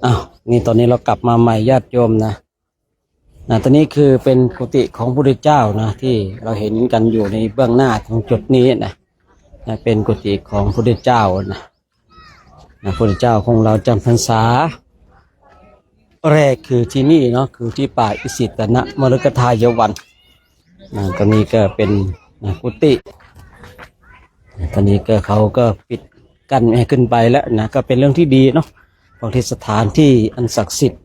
อ้าวนี่ตอนนี้เรากลับมาใหม่ญาติโยมนะตอนนี้คือเป็นกุฏิของพระพุทธเจ้านะที่เราเห็นกันอยู่ในเบื้องหน้าตรงจุดนี้นะเป็นกุฏิของพระพุทธเจ้านะพระพุทธเจ้าของเราจำพรรษาแรกคือที่นี่เนาะคือที่ป่าอิสิตนะมฤคทายวันตอนนี้ก็เป็นกุฏิตอนนี้ก็เขาก็ปิดกั้นไม่ให้ขึ้นไปแล้วนะก็เป็นเรื่องที่ดีเนาะบางที่สถานที่อันศักดิ์สิทธิ์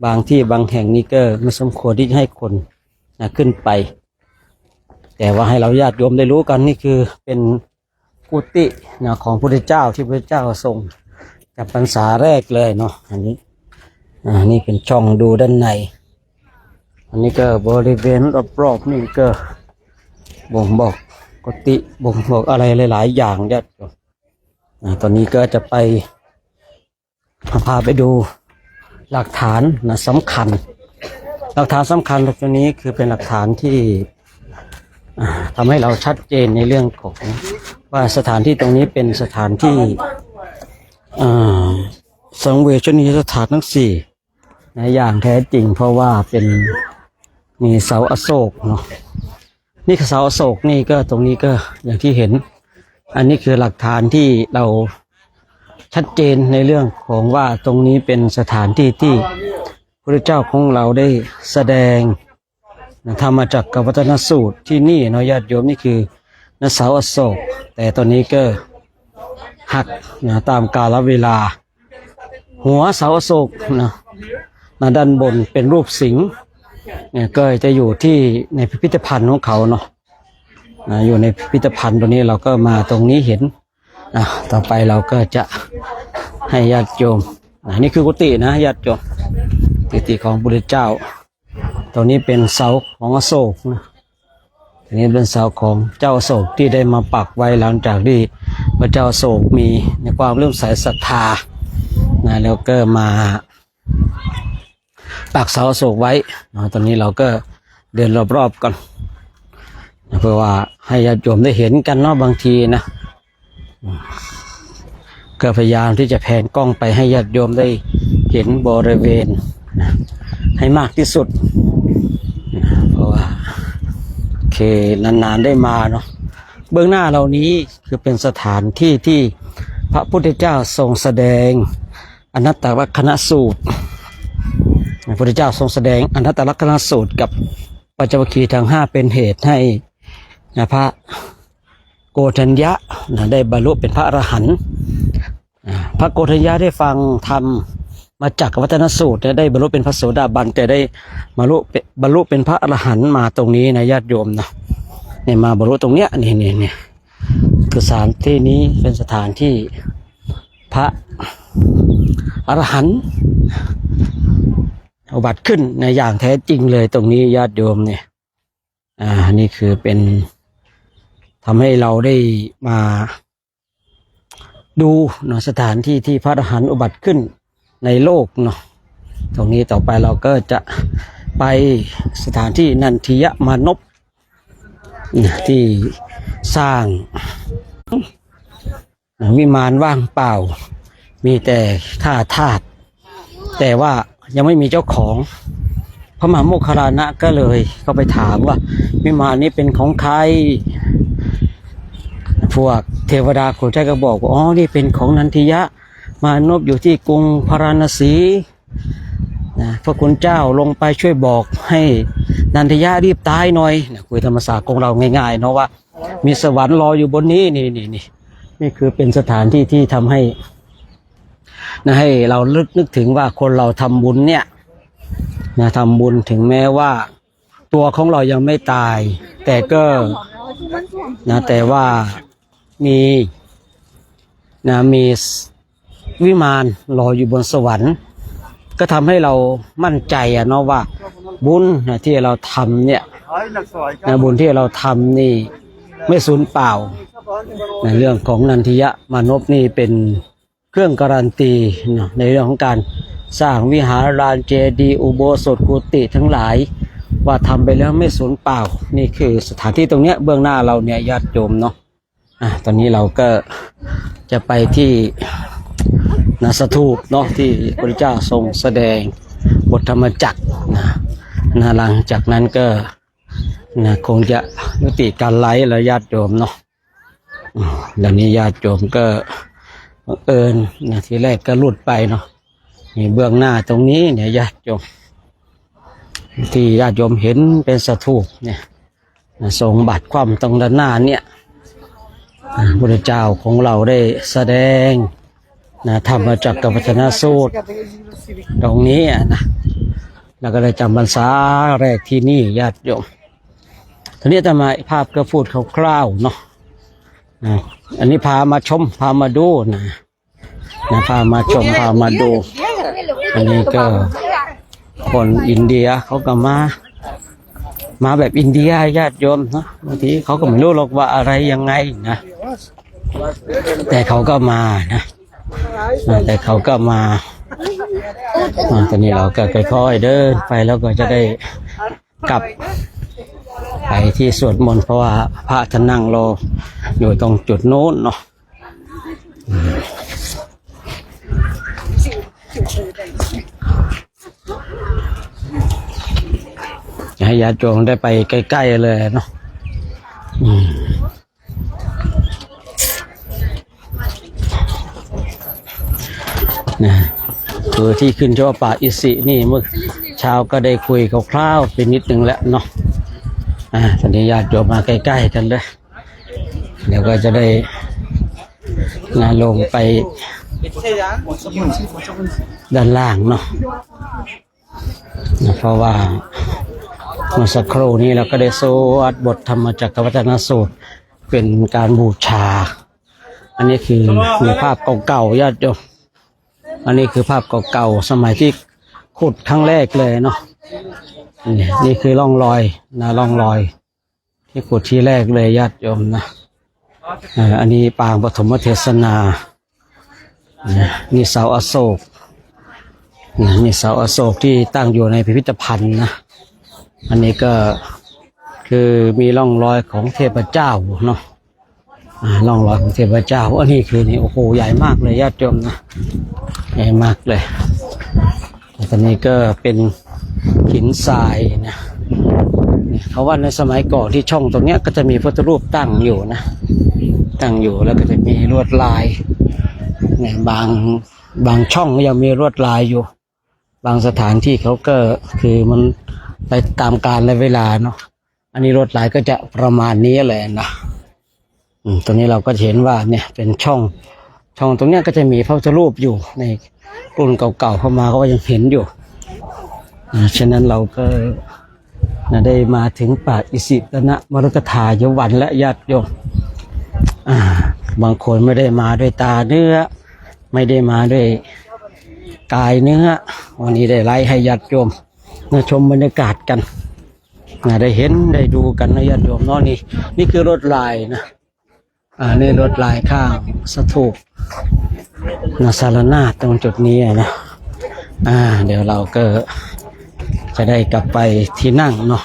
บางที่บางแห่งนี้ก็ไม่สมควรที่จะให้คนขึ้นไปแต่ว่าให้เราญาติโยมได้รู้กันนี่คือเป็นกุฏิของพระพุทธเจ้าที่พระพุทธเจ้าทรงจำพรรษาแรกเลยเนาะอันนี้นี่เป็นช่องดูด้านในอันนี้ก็บริเวณรอบๆนี่ก็บ่งบอกกุฏิบ่งบอกอะไรหลายๆอย่างญาติโยมตอนนี้ก็จะไปพาไปดูหลักฐานสำคัญหลักฐานสำคัญตัวนี้คือเป็นหลักฐานที่ทำให้เราชัดเจนในเรื่องของว่าสถานที่ตรงนี้เป็นสถานที่สังเวชนียสถานทั้งสี่อย่างแท้จริงเพราะว่าเป็นมีเสาอโศกเนาะนี่คือเสาอโศกนี่ก็ตรงนี้ก็อย่างที่เห็นอันนี้คือหลักฐานที่เราชัดเจนในเรื่องของว่าตรงนี้เป็นสถานที่ที่พระเจ้าของเราได้แสดงธรรมจักรวัฒนสูตรที่นี่เนาะญาติโยมนี่คือเสาอโศกแต่ตอนนี้ก็หักตามกาลเวลาหัวเสาอโศกด้านบนเป็นรูปสิงห์ก็จะอยู่ที่ในพิพิธภัณฑ์ของเขาเนาะอยู่ในพิพิธภัณฑ์ตัวนี้เราก็มาตรงนี้เห็นต่อไปเราก็จะให้ญาติโยมนี่คือกุฏินะญาติโยมกุฏิของพระพุทธเจ้าตรงนี้เป็นเสาของอโศกนะตรงนี้เป็นเสาของเจ้าอโศกที่ได้มาปักไว้หลังจากที่พระเจ้าอโศกมีในความเลื่อมใสศรัทธาแล้วก็มาปักเสาอโศกไว้ตอนนี้เราก็เดินรอบๆก่อนเพื่อว่าให้ญาติโยมได้เห็นกันเนาะบางทีนะก็พยายามที่จะแผนกล้องไปให้ญาติโยมได้เห็นบริเวณให้มากที่สุดเพราะว่านานๆได้มาเนาะเบื้องหน้าเหล่านี้คือเป็นสถานที่ที่พระพุทธเจ้าทรงแสดงอนัตตลักษณสูตรพระพุทธเจ้าทรงแสดงอนัตตลักษณสูตรกับปัจจวัคคีย์ทั้ง5เป็นเหตุให้พระโกฏัญญะได้บรรลุเป็นพระอรหันต์พระโกฏัญญะได้ฟังธรรมมาจากวัฒนสูตรได้บรรลุเป็นพระโสดาบันแต่ได้บรรลุเป็นพระอรหันต์มาตรงนี้นะญาติโยมนะเนี่ยมาบรรลุตรงเนี้ยนี่คือสถานที่นี้เป็นสถานที่พระอรหันต์อุบัติขึ้นในอย่างแท้จริงเลยตรงนี้ญาติโยมเนี่ยนี่คือเป็นทำให้เราได้มาดูสถานที่ที่พระอรหันต์อุบัติขึ้นในโลกเนาะตรงนี้ต่อไปเราก็จะไปสถานที่นันทิยมานพที่สร้างวิมานว่างเปล่ามีแต่ท่าทาสแต่ว่ายังไม่มีเจ้าของพระมหาโมคคัลลานะก็เลยเข้าไปถามว่าวิมานนี้เป็นของใครพวกเทวดาโคใจก็บอกว่าอ๋อนี่เป็นของนันทิยมานพอยู่ที่กรุงพาราณสีพระคุณเจ้าลงไปช่วยบอกให้นันทิยะรีบตายหน่อยคุยธรรมศาสตร์ของเราง่ายๆเนาะว่ามีสวรรค์รออยู่บนนี้นี่คือเป็นสถานที่ที่ทำให้ให้เรานึกถึงว่าคนเราทำบุญเนี่ยทำบุญถึงแม้ว่าตัวของเรายังไม่ตายแต่ก็แต่ว่ามีวิมานรออยู่บนสวรรค์ก็ทำให้เรามั่นใจเนาะว่าบุญที่เราทำเนี่ยบุญที่เราทำนี่ไม่สูญเปล่าในเรื่องของนันทิยมานพนี่เป็นเครื่องการันตีในเรื่องของการสร้างวิหารลานเจดีย์อุโบสถกุฏิทั้งหลายว่าทำไปแล้วไม่สูญเปล่านี่คือสถานที่ตรงเนี้ยเบื้องหน้าเราเนี่ยญาติโยมเนาะตอนนี้เราก็จะไปที่ นะสถูปเนาะที่พระเจ้าทรงแสดงบทธรรมจักรนะหลังจากนั้นก็นะคงจะยุติการไลฟ์แล้วญาติโยมเนาะดังนี้ญาติโยมก็บังเอิญนะทีแรกก็หลุดไปเนาะนี่เบื้องหน้าตรงนี้เนี่ยญาติโยมที่ญาติโยมเห็นเป็นสถูปเนี่ยทรงบัตรความตรงด้านหน้าเนี่ยพระพุทธเจ้าของเราได้แสดงนะธรรมจักรวัฒนสูตรตรงนี้นะแล้วก็ได้จำพรรษาแรกที่นี่ญาติโยมทีนี้จะมาภาพก็พูดคร่าวๆเนาะอันนี้พามาชมพามาดูนะพามาชมพามาดูอันนี้ก็คนอินเดียเขาก็มาแบบอินเดียญาติโยมนะบางทีเขาก็ไม่รู้หรอกว่าอะไรยังไงนะแต่เขาก็มานะแต่เขาก็มาตอนนี้เราก็ค่อยๆเดินไปแล้วก็จะได้กลับไปที่สวดมนต์เพราะว่าพระท่านนั่งรออยู่ตรงจุดโน้นเนาะให้ญาติโยมได้ไปใกล้ๆเลยเนาะนะคือที่ขึ้นชื่อว่าป่าอิสินี่เมื่อเช้าก็ได้คุยคร่าวๆไปนิดนึงแล้วเนาะตอนนี้ญาติโยมมาใกล้ๆกันเลยเดี๋ยวก็จะได้ลงไปด้านล่างเนาะเพราะว่าเมื่อสักครู่นี้เราก็ได้สวดบทธรรมจักรวัฒนสูตรเป็นการบูชาอันนี้คือมีภาพเก่าๆญาติโยมอันนี้คือภาพเก่าๆสมัยที่ขุดครั้งแรกเลยเนาะนี่คือร่องรอยร่องรอยที่ขุดที่แรกเลยญาติโยมนะอันนี้ปางปฐมเทศนานี่เสาอโศกนี่เสาอโศกที่ตั้งอยู่ในพิพิธภัณฑ์นะอันนี้ก็คือมีร่องรอยของเทพเจ้าเนาะร่องรอยของเทพเจ้าอันนี้คือนี่โอ้โหใหญ่มากเลยญาติโยมนะใหญ่มากเลยตอนนี้ก็เป็นหินทรายนะเขาว่าในสมัยก่อนที่ช่องตรงเนี้ยก็จะมีพระพุทธรูปตั้งอยู่นะตั้งอยู่แล้วก็จะมีลวดลายเนี่ยบางช่องก็ยังมีลวดลายอยู่บางสถานที่เขาก็คือมันไปตามกาลและเวลาเนาะอันนี้ลวดลายก็จะประมาณนี้แหละนะตรงนี้เราก็เห็นว่าเนี่ยเป็นช่องตรงเนี้ยก็จะมีพระพุทธรูปอยู่ในรุ่นเก่าๆเข้ามาก็ยังเห็นอยู่ฉะนั้นเราก็ได้มาถึงป่าอิสิตนะมฤคทายวันและญาติโยมบางคนไม่ได้มาด้วยตาเนื้อไม่ได้มาด้วยกายเนื้อวันนี้ได้ไล่ให้ญาติโยมมาชมบรรยากาศกันได้เห็นได้ดูกันนะญาติโยมเนาะนี่คือรถลายนะนี่รถลายข้างสถูปสารนาถตรงจุดนี้นะเดี๋ยวเราก็จะได้กลับไปที่นั่งเนาะ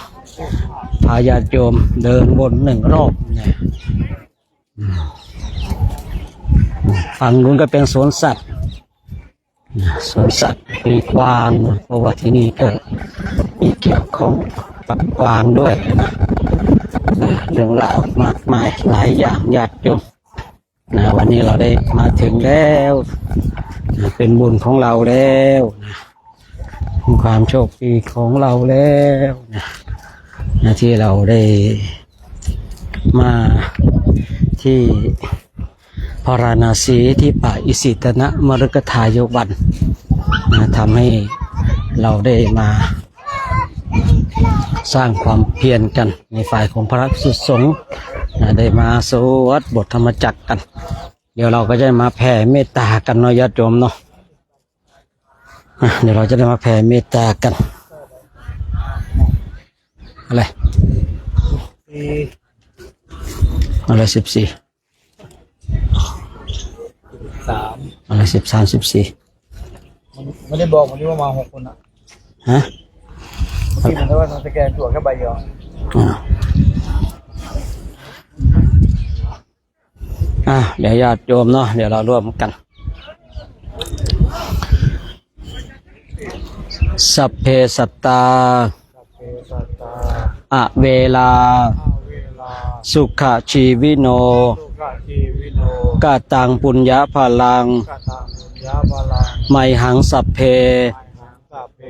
พาญาติโยมเดินวน1 รอบเนี่ยฝั่งนู้นก็เป็นสวนสัตว์มีกวางเพราะว่าที่นี่ก็มีเกี่ยวข้องกับกวางด้วยเรื่องราวมากมายหลายอย่างญาติโยมวันนี้เราได้มาถึงแล้วเป็นบุญของเราแล้วความโชคดีของเราแล้วที่เราได้มาที่พาราณสีที่ป่าอิสิตนะมฤคทายวันทำให้เราได้มาสร้างความเพียรกันในฝ่ายของพระภิกษุสงฆ์ได้มาสวดบทธรรมจักรกันเดี๋ยวเราก็จะมาแผ่เมตตากันเนาะญาติโยมเนาะเดี๋ยวเราจะได้มาแผ่เมตตากันอะไร14อะไร13 14ไม่ได้บอกวันนี้ว่ามา6 คนนะที่มันได้ว่าสแกนตัวแค่ใบเดียวเดี๋ยวญาติโยมเนาะเดี๋ยวเราร่วมกัน สัพเพสัตตา สัพเพสัตตา อะเวลา อาเวลา สุขชีวิโน สุขชีวิโน กาตังปุญญาภลัง กตังบุญญาบาลัง ไมหังสัพเพ ไมหังสัพเพ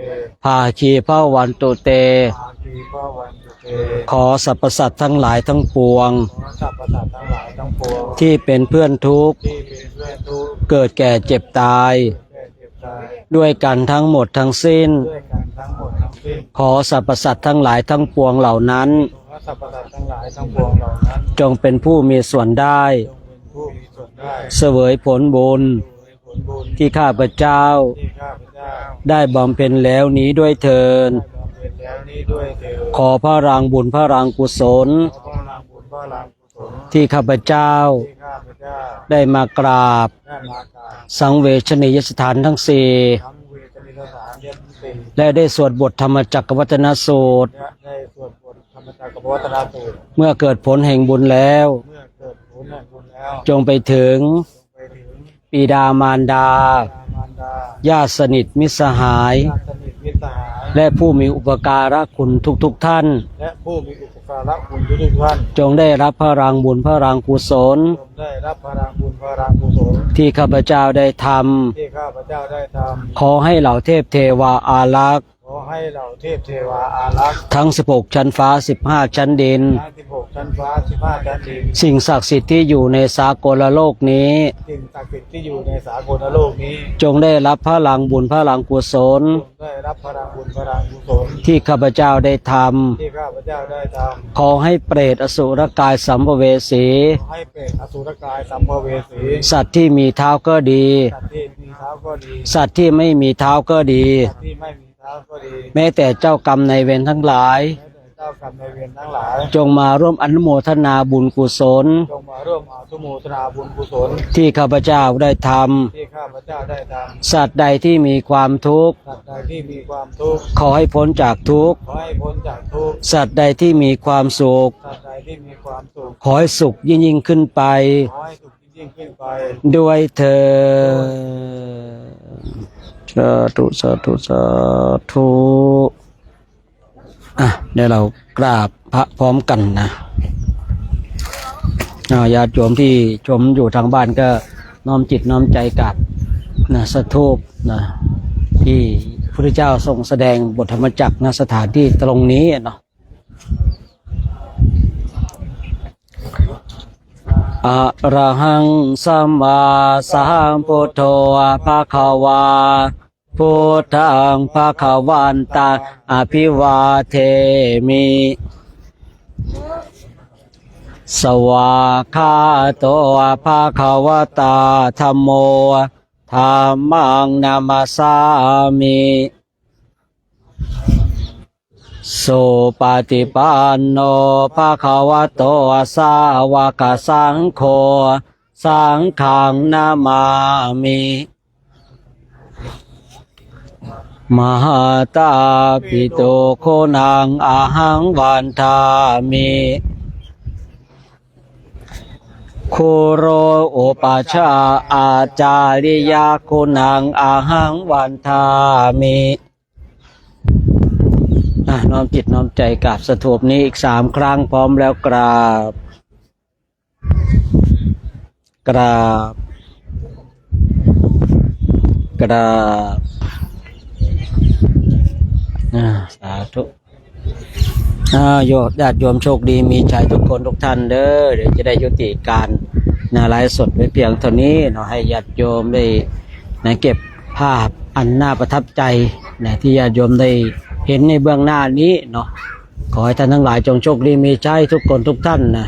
ภาคีพระวันตุเต อาคีพระวันตุเต ขอสรรพสัตว์ทั้งหลายทั้งปวง ขอสรรพสัตว์ทั้งหลายทั้งปวง ที่เป็นเพื่อนทุกข์ ที่เป็นเพื่อนทุกข์ เกิดแก่เจ็บตาย แก่เจ็บตาย ด้วยกันทั้งหมดทั้งสิ้น ด้วยกันทั้งหมดทั้งสิ้น ขอสรรพสัตว์ทั้งหลายทั้งปวงเหล่านั้น ขอสรรพสัตว์ทั้งหลายทั้งปวงเหล่านั้น จงเป็นผู้มีส่วนได้ จงเป็นผู้มีส่วนได้ เสวยผลบุญ ด้วยผลบุญ ที่ข้าพเจ้า ที่ข้าพเจ้า ได้บำเพ็ญแล้วนี้ด้วยเทิน ได้บำเพ็ญแล้วนี้ด้วยเถิด ขอพระรางบุญพระรางกุศล ขอพระรางบุญพระรางกุศล ที่ข้าพเจ้า ที่ข้าพเจ้า ได้มากราบ ได้มากราบ สังเวชนียสถานทั้งสี่ ทั้งเวทนิสสารยันติ และได้สวดบทธรรมจักรวัฒนสูตร และได้สวดบทธรรมจักรวัฒนสูตร เมื่อเกิดผลแห่งบุญแล้ว เมื่อเกิดผลแห่งบุญแล้ว จงไปถึง ไปถึง ปิดามารดา บิดามารดา ญาติสนิทมิตรสหาย ญาติสนิทมิตรสหาย และผู้มีอุปการะคุณทุกท่าน และผู้มีอุปการะคุณทุกท่าน จงได้รับพระรางบุญพระรางกุศล จงได้รับพระรางบุญพระรางกุศล ที่ข้าพเจ้าได้ท ที่ข้าพเจ้าได้ท ำขอให้เหล่าเทพเทวาอารักษ์ ำขอให้เหล่าเทพเทวาอารักษ์ ทั้ง16ชั้นฟ้า15ชั้นดิน ทั้ง16ชั้นฟ้า15ชั้นดิน สิ่งศักดิ์สิทธิ์ที่อยู่ในสากลโลกนี้ สิ่งศักดิ์สิทธิ์ที่อยู่ในสากลโลกนี้ จงได้รับพระรางบุญพระรางกุศล จงได้รับพระรางบุญพระรางกุศล ที่ข้าพเจ้าได้ท ที่ข้าพเจ้าได้ท ำขอให้เปรตอสุรกายสัมภเวสี ำขอให้เปรตอสุรกายสัมภเวสี สัตว์ที่มีเท้าก็ดี สัตว์ที่มีเท้าก็ดี สัตว์ที่ไม่มีเท้าก็ดี สัตว์ที่ไม่มีเท้าก็ดี แม้แต่เจ้ากรรมในายเวรทั้งหลาย แม้แต่เจ้ากรรมนายเวรทั้งหลาย จงมาร่วมอนุโมทนาบุญกุศล จงมาร่วมอนุโมทนาบุญกุศล ที่ข้าพเจ้าได้ท ที่ข้าพเจ้าได้ท ำสัตว์ใดที่มีความทุกข์ ำสัตว์ใดที่มีความทุกข์ ขอให้พ้นจากทุกข์ ขอให้พ้นจากทุกข์ สัตว์ใดที่มีความสุข สัตว์ใดที่มีความสุข ขอให้สุขยิ่งขึ้นไป ขอให้สุขยิ่งขึ้นไป ด้วยเธอญสาธุสาธุสาธุอ่ะเดี๋ยวเรากราบพระพร้อมกันนะญาติโยมที่ชมอยู่ทางบ้านก็น้อมจิตน้อมใจกับนะสถูปนะที่พระพุทธเจ้าทรงแสดงบทธรรมจักรณสถานที่ตรงนี้เนาะอะระหังสัมมาสัมพุทโธภะคะวาพุทธังภะคะวันตังอภิวาเทมิสวากขาโตภะคะวตาธัมโมธัมมังนามัสสามิสุปฏิปันโนภะคะวะโตสาวกสังโฆสังฆังนามามิมหาตาปิโตโคนังอาหังวันทามิคุโรอุปัชฌาย์อาจาริยาคุณังอาหังวันทามิน้อมจิตน้อมใจกราบสถูปนี้อีก3 ครั้งพร้อมแล้วกราบกราบกราบสาธุโยมญาติโยมโชคดีมีชัยทุกคนทุกท่านเด้อเดี๋ยวจะได้ยุติการไลฟ์สดไว้เพียงเท่านี้เนาะให้ญาติโยมได้เก็บภาพอันน่าประทับใจที่ญาติโยมได้เห็นในเบื้องหน้านี้เนาะขอให้ท่านทั้งหลายจงโชคดีมีชัยทุกคนทุกท่านนะ